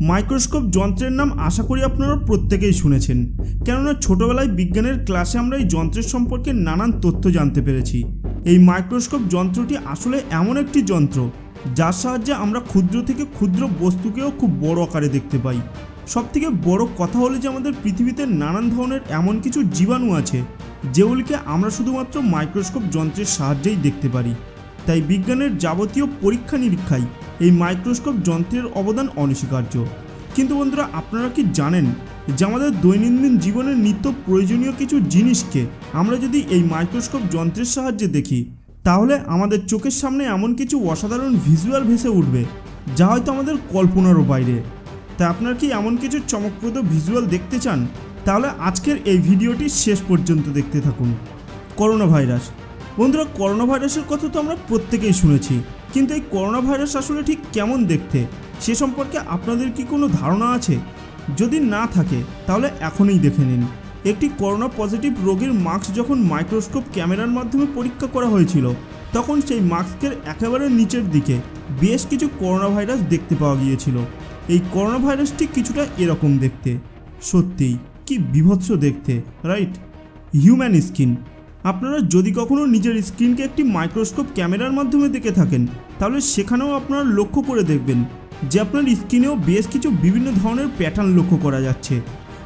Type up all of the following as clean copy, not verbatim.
Microscope যন্ত্রের নাম আশা করি আপনারা প্রত্যেকেই শুনেছেন, কেননা ছোটবেলায় বিজ্ঞানের ক্লাসে আমরা এই যন্ত্রের সম্পর্কে নানান তথ্য জানতে পেরেছি। এই মাইক্রোস্কোপ যন্ত্রটি আসলে এমন একটি যন্ত্র যার সাহায্যে আমরা ক্ষুদ্র থেকে ক্ষুদ্র বস্তুকেও খুব বড় আকারে দেখতে পাই। সবথেকে বড় কথা হলো যে আমাদের পৃথিবীতে নানান ধরনের এমন কিছু জীবাণু আছে যেগুলিকে আমরা শুধুমাত্র মাইক্রোস্কোপ যন্ত্রের সাহায্যেই দেখতে পারি। তাই বিজ্ঞানের যাবতীয় পরীক্ষা নিরীক্ষায় এই মাইক্রোস্কোপ যন্ত্রের অবদান অনস্বীকার্য। কিন্তু বন্ধুরা, আপনারা কি জানেন যে আমাদের দৈনন্দিন জীবনের নিত্য প্রয়োজনীয় কিছু জিনিসকে আমরা যদি এই মাইক্রোস্কোপ যন্ত্রের সাহায্যে দেখি তাহলে আমাদের চোখের সামনে এমন কিছু অসাধারণ ভিজুয়াল ভেসে উঠবে যা হয়তো আমাদের কল্পনারও বাইরে। তাই আপনারা কি এমন কিছু চমকপ্রদ ভিজুয়াল দেখতে চান? তাহলে আজকের এই ভিডিওটি শেষ পর্যন্ত দেখতে থাকুন। Corona virus. বন্ধুরা, করোনা ভাইরাসের কথা তো আমরা প্রত্যেকেই শুনেছি, কিন্তু এই করোনা ভাইরাস আসলে ঠিক কেমন দেখতে সে সম্পর্কে আপনাদের কি কোনো ধারণা আছে? যদি না থাকে তাহলে এখনই দেখে নিন। একটি করোনা পজিটিভ রোগীর মাস্ক যখন মাইক্রোস্কোপ ক্যামেরার মাধ্যমে পরীক্ষা করা হয়েছিল তখন সেই মাস্কের একেবারে নিচের দিকে বেশ কিছু করোনা ভাইরাস দেখতে পাওয়া গিয়েছিল। এই করোনা ভাইরাসটি কিছুটা এরকম দেখতে। সত্যিই কি বিভৎস দেখতে, রাইট? Human skin. আপনারা যদি কখনো নিজের স্কিনকে একটি মাইক্রোস্কোপ ক্যামেরার মাধ্যমে দেখে থাকেন তাহলে সেখানেও আপনারা লক্ষ্য করে দেখবেন যে আপনার স্কিনেও বেশ কিছু বিভিন্ন ধরনের প্যাটার্ন লক্ষ্য করা যাচ্ছে।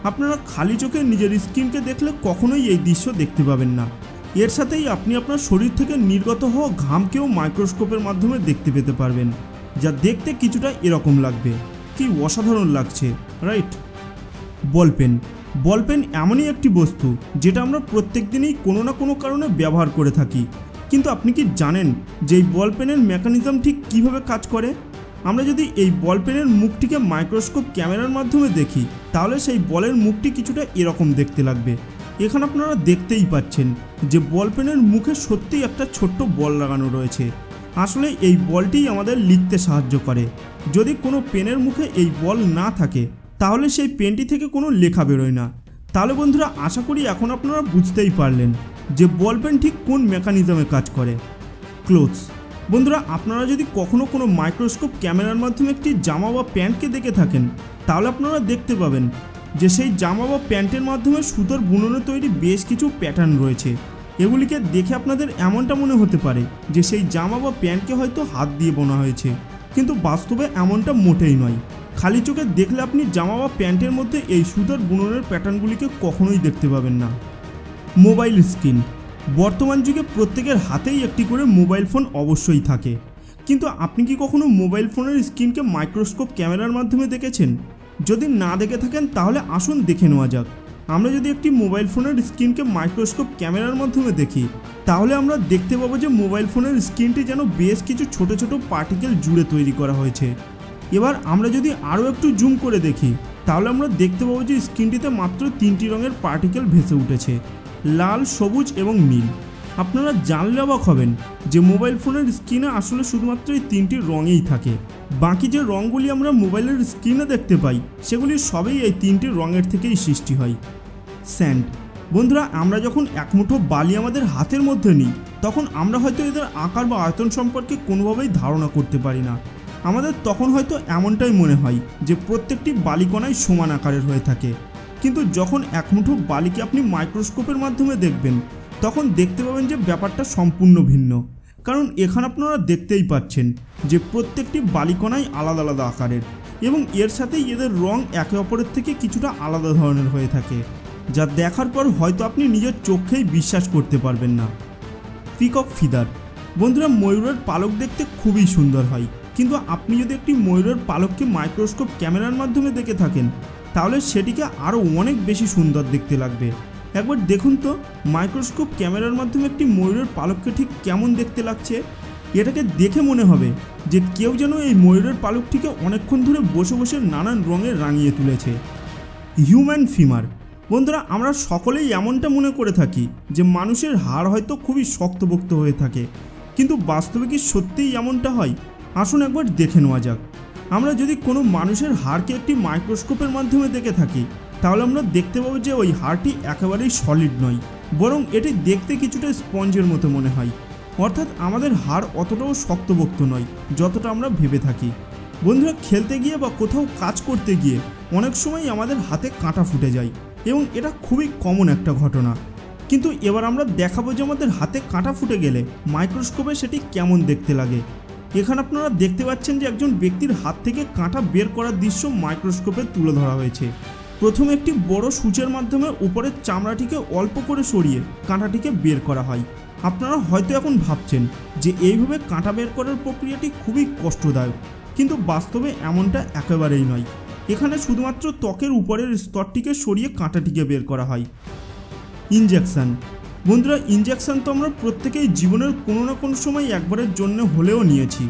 আপনারা খালি চোখে নিজের স্কিনকে দেখলে কখনোই এই দৃশ্য দেখতে পাবেন না। এর সাথেই আপনি আপনার শরীর থেকে নির্গত হওয়া ঘামকেও মাইক্রোস্কোপের মাধ্যমে দেখতে পেতে পারবেন, যা দেখতে কিছুটা এরকম লাগবে। কি অসাধারণ লাগছে, রাইট? বলপেন। বলপেন এমনই একটি বস্তু যেটা আমরা প্রত্যেক দিনই কোনো না কোনো কারণে ব্যবহার করে থাকি, কিন্তু আপনি কি জানেন যে এই বলপেনের মেকানিজম ঠিক কিভাবে কাজ করে? আমরা যদি এই বলপেনের মুখটিকে মাইক্রোস্কোপ ক্যামেরার মাধ্যমে দেখি তাহলে সেই বলের মুখটি কিছুটা এরকম দেখতে লাগবে। এখানে আপনারা দেখতেই পাচ্ছেন যে বলপেনের মুখে সত্যিই একটা ছোট্ট বল লাগানো রয়েছে। আসলে এই বলটিই আমাদের লিখতে সাহায্য করে। যদি কোনো পেনের মুখে এই বল না থাকে তাহলে সেই পেনটি থেকে কোনো লেখা বেরোয় না। তাহলে বন্ধুরা, আশা করি এখন আপনারা বুঝতেই পারলেন যে বলপেন ঠিক কোন মেকানিজমে কাজ করে। ক্লোথস। বন্ধুরা, আপনারা যদি কখনো কোনো মাইক্রোস্কোপ ক্যামেরার মাধ্যমে একটি জামা বা প্যান্টকে দেখে থাকেন তাহলে আপনারা দেখতে পাবেন যে সেই জামা বা প্যান্টের মাধ্যমে সুতোর বুননে তৈরি বেশ কিছু প্যাটার্ন রয়েছে। এগুলিকে দেখে আপনাদের এমনটা মনে হতে পারে যে সেই জামা বা প্যান্টকে হয়তো হাত দিয়ে বোনা হয়েছে, কিন্তু বাস্তবে এমনটা মোটেই নয়। খালি চোখে দেখলে আপনি জামা বা প্যান্টের মধ্যে এই সুতোর বুননের প্যাটার্নগুলিকে কখনোই দেখতে পাবেন না। Mobile screen. বর্তমান যুগে প্রত্যেকের হাতেই একটি করে মোবাইল ফোন অবশ্যই থাকে, কিন্তু আপনি কি কখনো মোবাইল ফোনের স্ক্রিনকে মাইক্রোস্কোপ ক্যামেরার মাধ্যমে দেখেছেন? যদি না দেখে থাকেন তাহলে আসুন দেখে নেওয়া যাক। আমরা যদি একটি মোবাইল ফোনের স্ক্রিনকে মাইক্রোস্কোপ ক্যামেরার মাধ্যমে দেখি তাহলে আমরা দেখতে পাবো যে মোবাইল ফোনের স্ক্রিনটি যেন বেশ কিছু ছোট ছোট পার্টিকেল জুড়ে তৈরি করা হয়েছে। এবার আমরা যদি আরও একটু জুম করে দেখি তাহলে আমরা দেখতে পাবো যে স্ক্রিনটিতে মাত্র 3টি রঙের পার্টিকেল ভেসে উঠেছে, লাল, সবুজ এবং নীল। আপনারা জানলে অবাক হবেন যে মোবাইল ফোনের স্ক্রিনে আসলে শুধুমাত্র এই 3টি রঙেই থাকে। বাকি যে রঙগুলি আমরা মোবাইলের স্ক্রিনে দেখতে পাই সেগুলি সবই এই 3টি রঙের থেকেই সৃষ্টি হয়। স্যান্ড। বন্ধুরা, আমরা যখন এক মুঠো বালি আমাদের হাতের মধ্যে নিই তখন আমরা হয়তো এদের আকার বা আয়তন সম্পর্কে কোনোভাবেই ধারণা করতে পারি না। আমাদের তখন হয়তো এমনটাই মনে হয় যে প্রত্যেকটি বালিকণাই সমান আকারের হয়ে থাকে, কিন্তু যখন এক মুঠো বালিকে আপনি মাইক্রোস্কোপের মাধ্যমে দেখবেন তখন দেখতে পাবেন যে ব্যাপারটা সম্পূর্ণ ভিন্ন। কারণ এখানে আপনারা দেখতেই পাচ্ছেন যে প্রত্যেকটি বালিকণাই আলাদা আলাদা আকারের এবং এর সাথেই এদের রং একে অপরের থেকে কিছুটা আলাদা ধরনের হয়ে থাকে, যা দেখার পর হয়তো আপনি নিজের চোখেই বিশ্বাস করতে পারবেন না। Peacock feather. বন্ধুরা, ময়ূরের পালক দেখতে খুবই সুন্দর হয়, কিন্তু আপনি যদি একটি ময়ূরের পালককে মাইক্রোস্কোপ ক্যামেরার মাধ্যমে দেখে থাকেন তাহলে সেটিকে আরও অনেক বেশি সুন্দর দেখতে লাগবে। একবার দেখুন তো মাইক্রোস্কোপ ক্যামেরার মাধ্যমে একটি ময়ূরের পালককে ঠিক কেমন দেখতে লাগছে। এটাকে দেখে মনে হবে যে কেউ যেন এই ময়ূরের পালকটিকে অনেকক্ষণ ধরে বসে বসে নানান রঙে রাঙিয়ে তুলেছে। Human femur. বন্ধুরা, আমরা সকলেই এমনটা মনে করে থাকি যে মানুষের হাড় হয়তো খুবই শক্তপোক্ত হয়ে থাকে, কিন্তু বাস্তবে কি সত্যিই এমনটা হয়? আসুন একবার দেখে নেওয়া যাক। আমরা যদি কোনো মানুষের হাড়কে একটি মাইক্রোস্কোপের মাধ্যমে দেখে থাকি তাহলে আমরা দেখতে পাবো যে ওই হাড়টি একেবারেই সলিড নয়, বরং এটি দেখতে কিছুটা স্পঞ্জের মতো মনে হয়। অর্থাৎ আমাদের হাড় অতটাও শক্তপোক্ত নয় যতটা আমরা ভেবে থাকি। বন্ধুরা, খেলতে গিয়ে বা কোথাও কাজ করতে গিয়ে অনেক সময় আমাদের হাতে কাঁটা ফুটে যায় এবং এটা খুবই কমন একটা ঘটনা। কিন্তু এবার আমরা দেখাবো যে আমাদের হাতে কাঁটা ফুটে গেলে মাইক্রোস্কোপে সেটি কেমন দেখতে লাগে। এখানে আপনারা দেখতে পাচ্ছেন যে একজন ব্যক্তির হাত থেকে কাঁটা বের করার দৃশ্য মাইক্রোস্কোপে তুলে ধরা হয়েছে। প্রথমে একটি বড় সূচের মাধ্যমে উপরের চামড়াটিকে অল্প করে সরিয়ে কাঁটাটিকে বের করা হয়। আপনারা হয়তো এখন ভাবছেন যে এইভাবে কাঁটা বের করার প্রক্রিয়াটি খুবই কষ্টদায়ক, কিন্তু বাস্তবে এমনটা একেবারেই নয়। এখানে শুধুমাত্র ত্বকের উপরের স্তরটিকে সরিয়ে কাঁটাটিকে বের করা হয়। ইনজেকশন। বন্ধুরা, ইনজেকশন তো আমরা প্রত্যেকেই জীবনের কোনো না কোনো সময় একবারের জন্য হলেও নিয়েছি।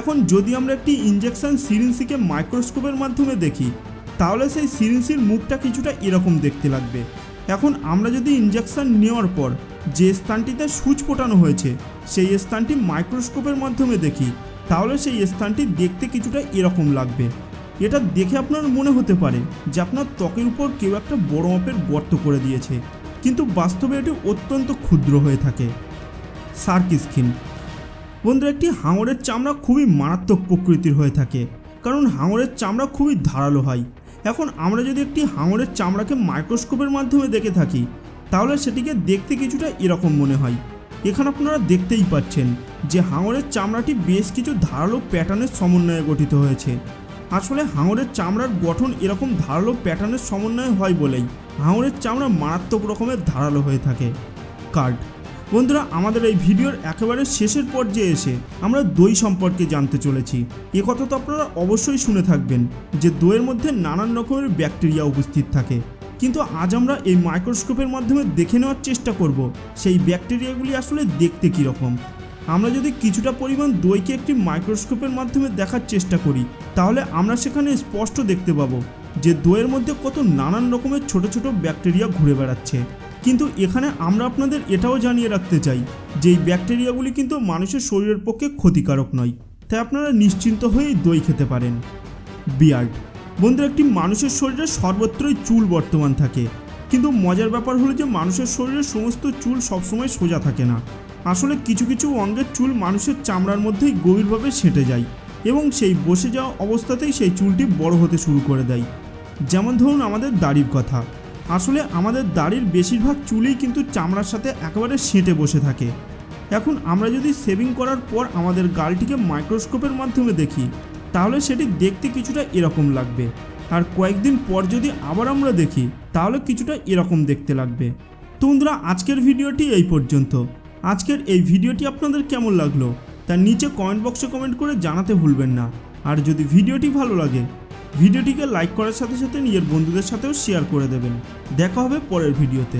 এখন যদি আমরা একটি ইনজেকশন সিরিঞ্জকে মাইক্রোস্কোপের মাধ্যমে দেখি, তাহলে সেই সিরিঞ্জের মুখটা কিছুটা এরকম দেখতে লাগবে। এখন আমরা যদি ইনজেকশন নেওয়ার পর যে স্থানটিতে সুচ ফোটানো হয়েছে সেই স্থানটি মাইক্রোস্কোপের মাধ্যমে দেখি, তাহলে সেই স্থানটি দেখতে কিছুটা এরকম লাগবে। এটা দেখে আপনার মনে হতে পারে যে আপনার ত্বকের উপর কেউ একটা বড় মাপের গর্ত করে দিয়েছে, কিন্তু বাস্তবে এটি অত্যন্ত ক্ষুদ্র হয়ে থাকে। Shark skin. বন্ধুরা, একটি হাঙরের চামড়া খুবই মারাত্মক প্রকৃতির হয়ে থাকে, কারণ হাঙরের চামড়া খুবই ধারালো হয়। এখন আমরা যদি একটি হাঙরের চামড়াকে মাইক্রোস্কোপের মাধ্যমে দেখে থাকি, তাহলে সেটিকে দেখতে কিছুটা এরকম মনে হয়। এখানে আপনারা দেখতেই পাচ্ছেন যে হাঙরের চামড়াটি বেশ কিছু ধারালো প্যাটার্নের সমন্বয়ে গঠিত হয়েছে। আসলে হাঙরের চামড়ার গঠন এরকম ধারালো প্যাটার্নের সমন্বয়ে হয় বলেই হাঙরের চামড়া মারাত্মক রকমের ধারালো হয়ে থাকে। কার্ড। বন্ধুরা, আমাদের এই ভিডিওর একেবারে শেষের পর্যায়ে এসে আমরা দই সম্পর্কে জানতে চলেছি। এ কথা তো আপনারা অবশ্যই শুনে থাকবেন যে দইয়ের মধ্যে নানান রকমের ব্যাকটেরিয়া উপস্থিত থাকে, কিন্তু আজ আমরা এই মাইক্রোস্কোপের মাধ্যমে দেখে নেওয়ার চেষ্টা করব সেই ব্যাকটেরিয়াগুলি আসলে দেখতে কীরকম। আমরা যদি কিছুটা পরিমাণ দইকে একটি মাইক্রোস্কোপের মাধ্যমে দেখার চেষ্টা করি, তাহলে আমরা সেখানে স্পষ্ট দেখতে পাবো যে দইয়ের মধ্যে কত নানান রকমের ছোট ছোট ব্যাকটেরিয়া ঘুরে বেড়াচ্ছে। কিন্তু এখানে আমরা আপনাদের এটাও জানিয়ে রাখতে চাই যে এই ব্যাকটেরিয়াগুলি কিন্তু মানুষের শরীরের পক্ষে ক্ষতিকারক নয়, তাই আপনারা নিশ্চিন্ত হয়েই দই খেতে পারেন। বিয়ার্ড। বন্ধুরা, একটি মানুষের শরীরে সর্বত্রই চুল বর্তমান থাকে, কিন্তু মজার ব্যাপার হলো যে মানুষের শরীরের সমস্ত চুল সবসময় সোজা থাকে না। আসলে কিছু কিছু অঙ্গের চুল মানুষের চামড়ার মধ্যেই গভীরভাবে সেঁটে যায় এবং সেই বসে যাওয়া অবস্থাতেই সেই চুলটি বড় হতে শুরু করে দেয়। যেমন ধরুন আমাদের দাড়ির কথা। আসলে আমাদের দাড়ির বেশিরভাগ চুলই কিন্তু চামড়ার সাথে একেবারে সেঁটে বসে থাকে। এখন আমরা যদি শেভিং করার পর আমাদের গালটিকে মাইক্রোস্কোপের মাধ্যমে দেখি, তাহলে সেটি দেখতে কিছুটা এরকম লাগবে, আর কয়েকদিন পর যদি আবার আমরা দেখি, তাহলে কিছুটা এরকম দেখতে লাগবে। তো বন্ধুরা, আজকের ভিডিওটি এই পর্যন্ত। আজকের এই ভিডিওটি আপনাদের কেমন লাগলো তার নিচে কমেন্ট বক্সে কমেন্ট করে জানাতে ভুলবেন না। আর যদি ভিডিওটি ভালো লাগে, ভিডিওটিকে লাইক করার সাথে সাথে নিজের বন্ধুদের সাথেও শেয়ার করে দেবেন। দেখা হবে পরের ভিডিওতে।